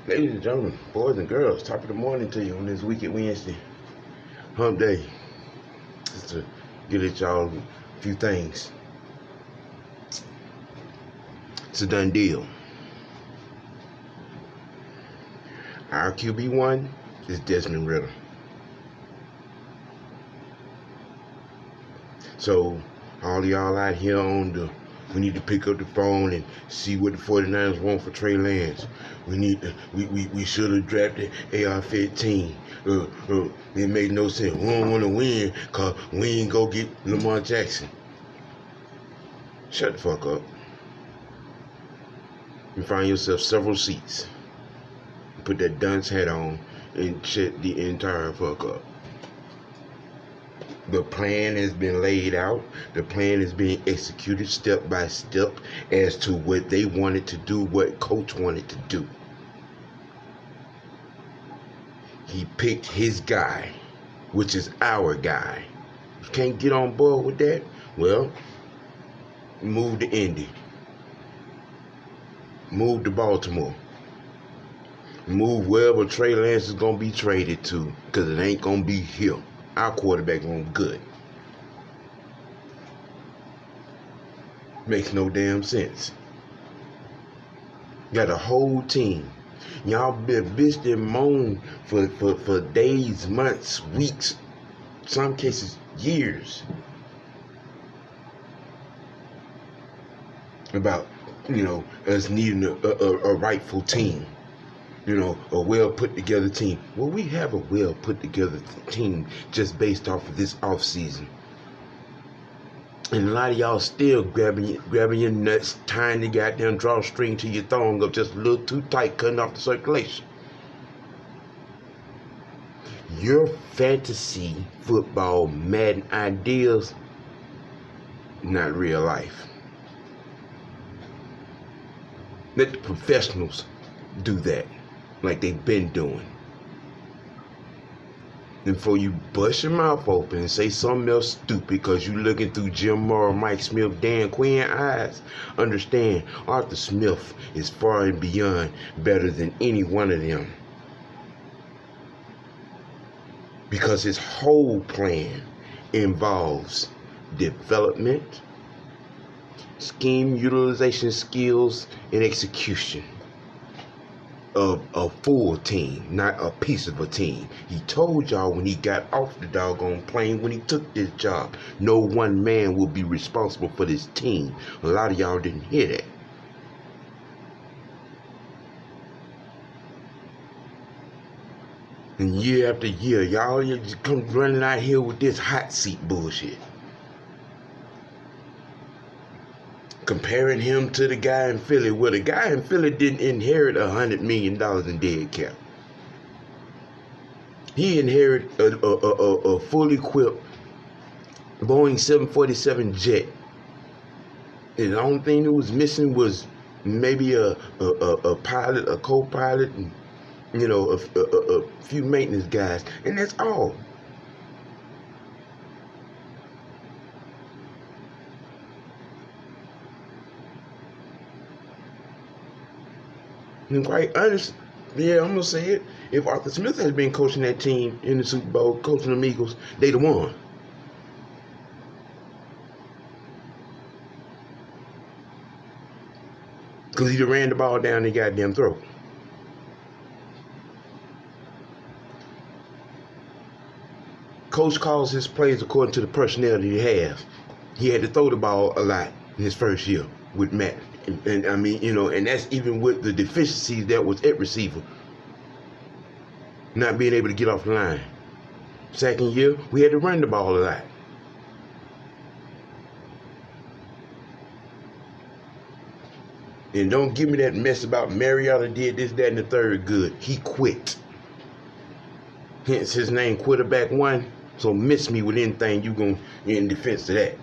Ladies and gentlemen, boys and girls, top of the morning to you on this wicked Wednesday, hump day. Just to get at y'all a few things. It's a done deal. Our QB1 is Desmond Ritter. So, all y'all out here we need to pick up the phone and see what the 49ers want for Trey Lance. We should have drafted AR-15. It made no sense. We don't want to win because we ain't go get Lamar Jackson. Shut the fuck up. You find yourself several seats. Put that dunce hat on and shut the entire fuck up. The plan has been laid out. The plan is being executed step by step as to what they wanted to do, what coach wanted to do. He picked his guy, which is our guy. You can't get on board with that? Well, move to Indy. Move to Baltimore. Move wherever Trey Lance is going to be traded to, because it ain't going to be here. Our quarterback won't good. Makes no damn sense. Got a whole team. Y'all been bitched and moaned for days, months, weeks, some cases years. About, us needing a rightful team. A well put together team. Well, we have a well put together team just based off of this off season. And a lot of y'all still grabbing your nuts, tying the goddamn drawstring to your thong up just a little too tight, cutting off the circulation. Your fantasy football Madden ideas, not real life. Let the professionals do that. Like they've been doing. And before you bust your mouth open and say something else stupid because you looking through Jim Morrow, Mike Smith, Dan Quinn eyes, understand Arthur Smith is far and beyond better than any one of them. Because his whole plan involves development, scheme utilization skills, and execution of a full team, not a piece of a team. He told y'all when he got off the doggone plane, when he took this job, no one man will be responsible for this team. A lot of y'all didn't hear that. And year after year, y'all just come running out here with this hot seat bullshit. Comparing him to the guy in Philly. Well, the guy in Philly didn't inherit $100 million in dead cap. He inherited a fully equipped Boeing 747 jet. And the only thing that was missing was maybe a pilot, a co-pilot, and a few maintenance guys. And that's all. And quite honest, I'm going to say it. If Arthur Smith had been coaching that team in the Super Bowl, coaching them Eagles, they'd have won. Because he'd have ran the ball down their goddamn throat. Coach calls his plays according to the personnel that he has. He had to throw the ball a lot in his first year with Matt. And I mean, and that's even with the deficiencies that was at receiver. Not being able to get off the line. Second year, we had to run the ball a lot. And don't give me that mess about Mariota did this, that, and the third good. He quit. Hence his name, Quarterback One. So miss me with anything you going in defense of that.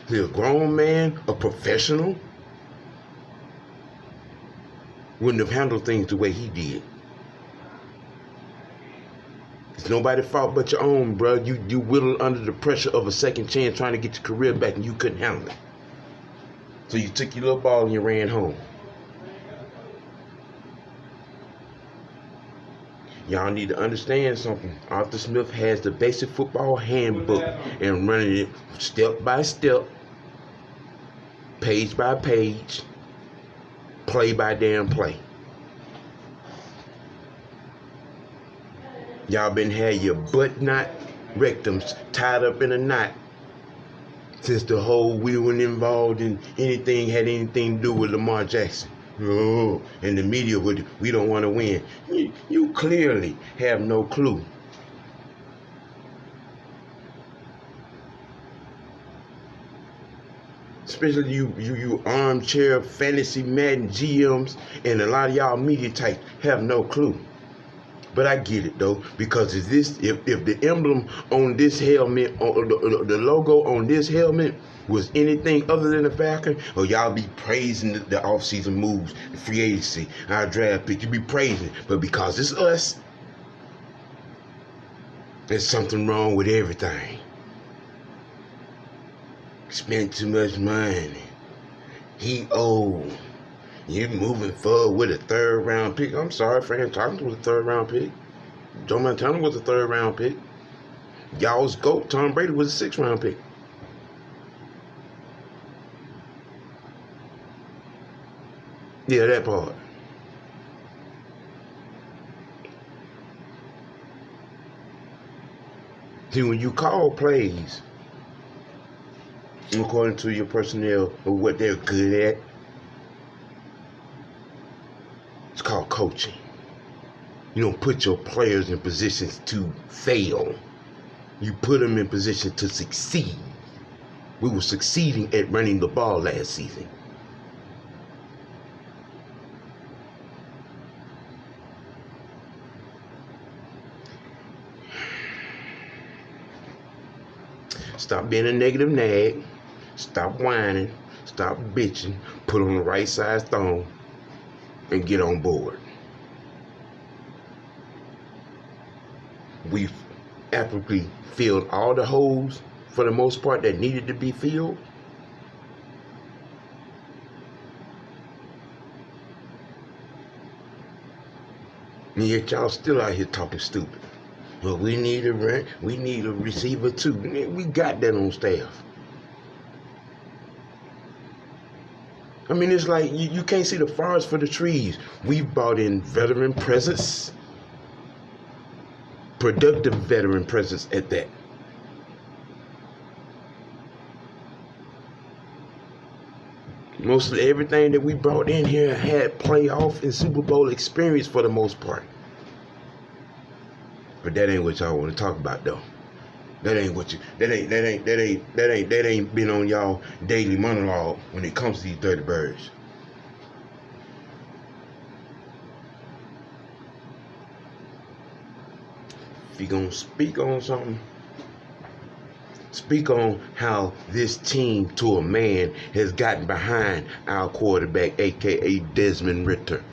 He's a grown man, a professional. Wouldn't have handled things the way he did. It's nobody's fault but your own, bro. You whittled under the pressure of a second chance trying to get your career back and you couldn't handle it. So you took your little ball and you ran home. Y'all need to understand something. Arthur Smith has the basic football handbook and running it step by step, page by page, play by damn play. Y'all been had your butt knot rectums tied up in a knot since the whole we weren't involved in anything had anything to do with Lamar Jackson. Oh, and the media would, we don't want to win. You clearly have no clue. Especially you armchair fantasy Madden GMs and a lot of y'all media types have no clue. But I get it though, because if the emblem on this helmet, or the logo on this helmet was anything other than a Falcon, or y'all be praising the offseason moves, the free agency, our draft pick, you be praising. But because it's us, there's something wrong with everything. Spent too much money. He old. You're moving forward with a 3rd round pick. I'm sorry, Fran Tarkenton was a 3rd round pick. Joe Montana was a 3rd round pick. Y'all's GOAT, Tom Brady, was a 6th round pick. Yeah, that part. See, when you call plays, according to your personnel or what they're good at, it's called coaching. You don't put your players in positions to fail. You put them in position to succeed. We were succeeding at running the ball last season. Stop being a negative nag. Stop whining. Stop bitching. Put on the right size thong and get on board. We've aptly filled all the holes for the most part that needed to be filled. And yet y'all still out here talking stupid. Well, we need a receiver too. We got that on staff. I mean, it's like you can't see the forest for the trees. We've brought in veteran presence, productive veteran presence at that. Most of everything that we brought in here had playoff and Super Bowl experience for the most part. But that ain't what y'all want to talk about though. That ain't been on y'all daily monologue when it comes to these dirty birds. If you're gonna speak on something, speak on how this team to a man has gotten behind our quarterback, aka Desmond Ritter.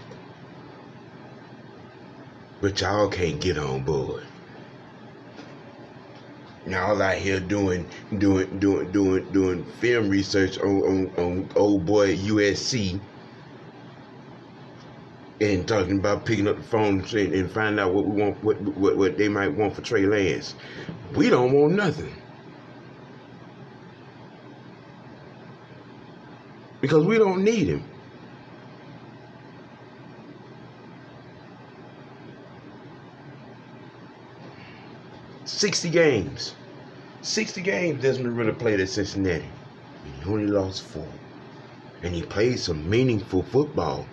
But y'all can't get on board. Y'all out here doing film research on old boy USC and talking about picking up the phone and find out what we want, what they might want for Trey Lance. We don't want nothing. Because we don't need him. $60 games. 60 games Desmond Ritter played at Cincinnati. And he only lost 4. And he played some meaningful football.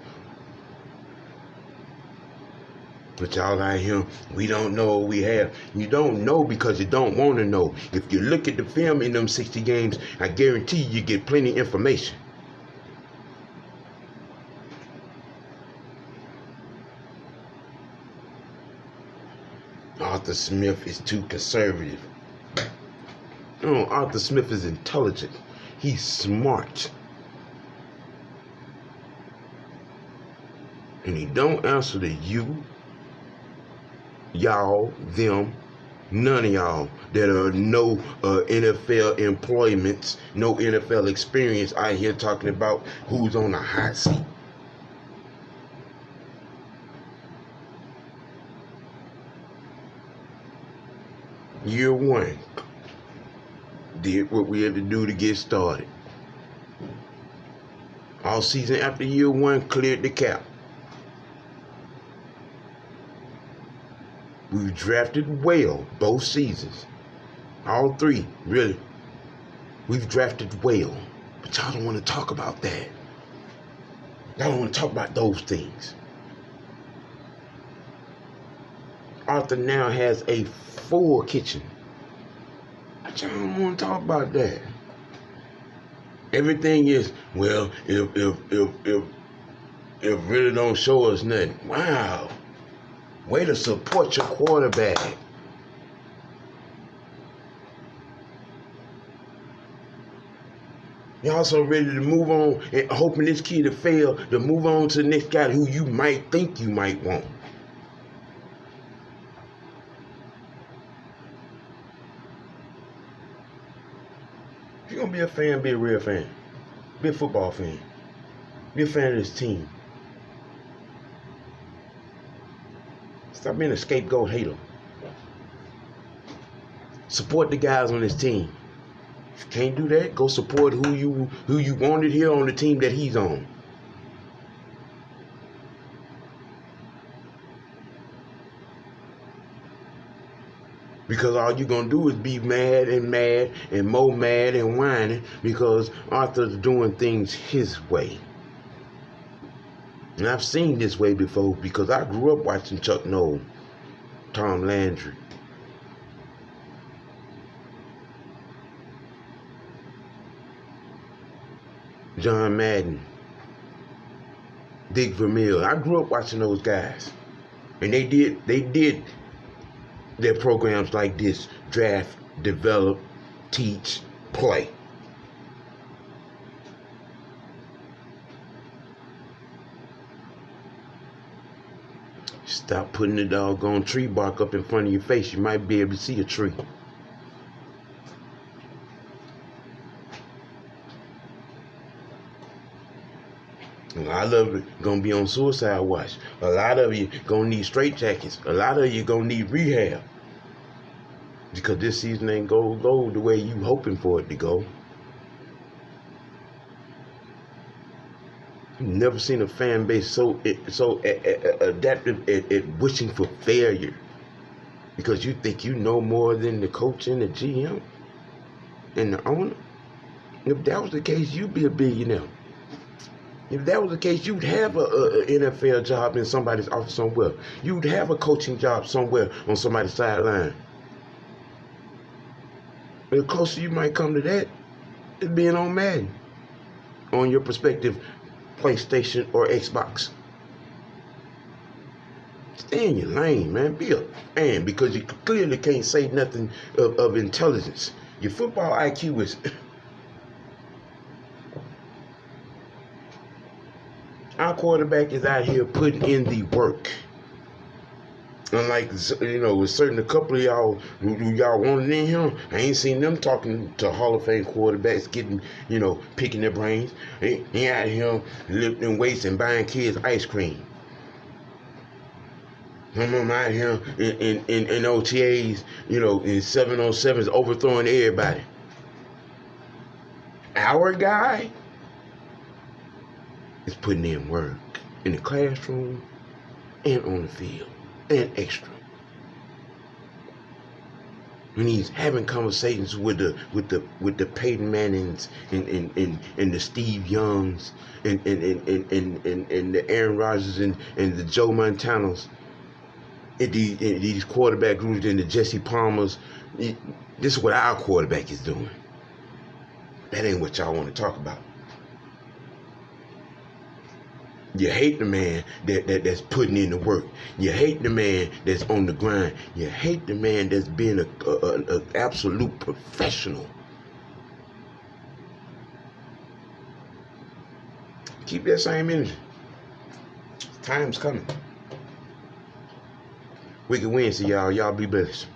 But y'all out here, we don't know what we have. You don't know because you don't want to know. If you look at the film in them 60 games, I guarantee you get plenty of information. Arthur Smith is too conservative. No, Arthur Smith is intelligent. He's smart. And he don't answer to you, y'all, them, None of y'all that are no NFL employments, no NFL experience out here talking about who's on the hot seat. Year one, did what we had to do to get started. All season after year one, cleared the cap. We've drafted well both seasons. All three, really. We've drafted well. But y'all don't want to talk about that. Y'all don't want to talk about those things. Arthur now has a full kitchen. But y'all don't want to talk about that. Everything is, well, if really don't show us nothing. Wow. Way to support your quarterback. You're also ready to move on and hoping this kid to fail, to move on to the next guy who you might think you might want. If you're going to be a fan, be a real fan. Be a football fan. Be a fan of this team. Stop being a scapegoat hater. Support the guys on this team. If you can't do that, go support who you wanted here on the team that he's on. Because all you're going to do is be mad and more mad and whining because Arthur's doing things his way. And I've seen this way before because I grew up watching Chuck Noll, Tom Landry. John Madden, Dick Vermeil. I grew up watching those guys. And they did their programs like this: draft, develop, teach, play. Stop putting the doggone tree bark up in front of your face. You might be able to see a tree. A lot of it gonna be on suicide watch. A lot of you gonna need straight jackets. A lot of you gonna need rehab. Because this season ain't go the way you hoping for it to go. Never seen a fan base so adaptive at wishing for failure because you think you know more than the coach and the GM and the owner. If that was the case, you'd be a billionaire. If that was the case, you'd have a NFL job in somebody's office somewhere. You'd have a coaching job somewhere on somebody's sideline. The closer you might come to that is being on Madden, on your prospective PlayStation or Xbox. Stay in your lane, man. Be a fan because you clearly can't say nothing of intelligence. Your football IQ is... Our quarterback is out here putting in the work. Unlike, with a couple of y'all who y'all wanted in him, I ain't seen them talking to Hall of Fame quarterbacks, getting, picking their brains. He out here lifting weights and buying kids ice cream. I'm out here in OTAs, in 7-on-7s overthrowing everybody. Our guy is putting in work in the classroom and on the field. And extra. When he's having conversations with the Peyton Mannings and the Steve Youngs and the Aaron Rodgers and the Joe Montanas and these quarterback groups and the Jesse Palmers, this is what our quarterback is doing. That ain't what y'all want to talk about. You hate the man that's putting in the work. You hate the man that's on the grind. You hate the man that's being an absolute professional. Keep that same energy. Time's coming. Wicked Wednesday, y'all. Y'all be blessed.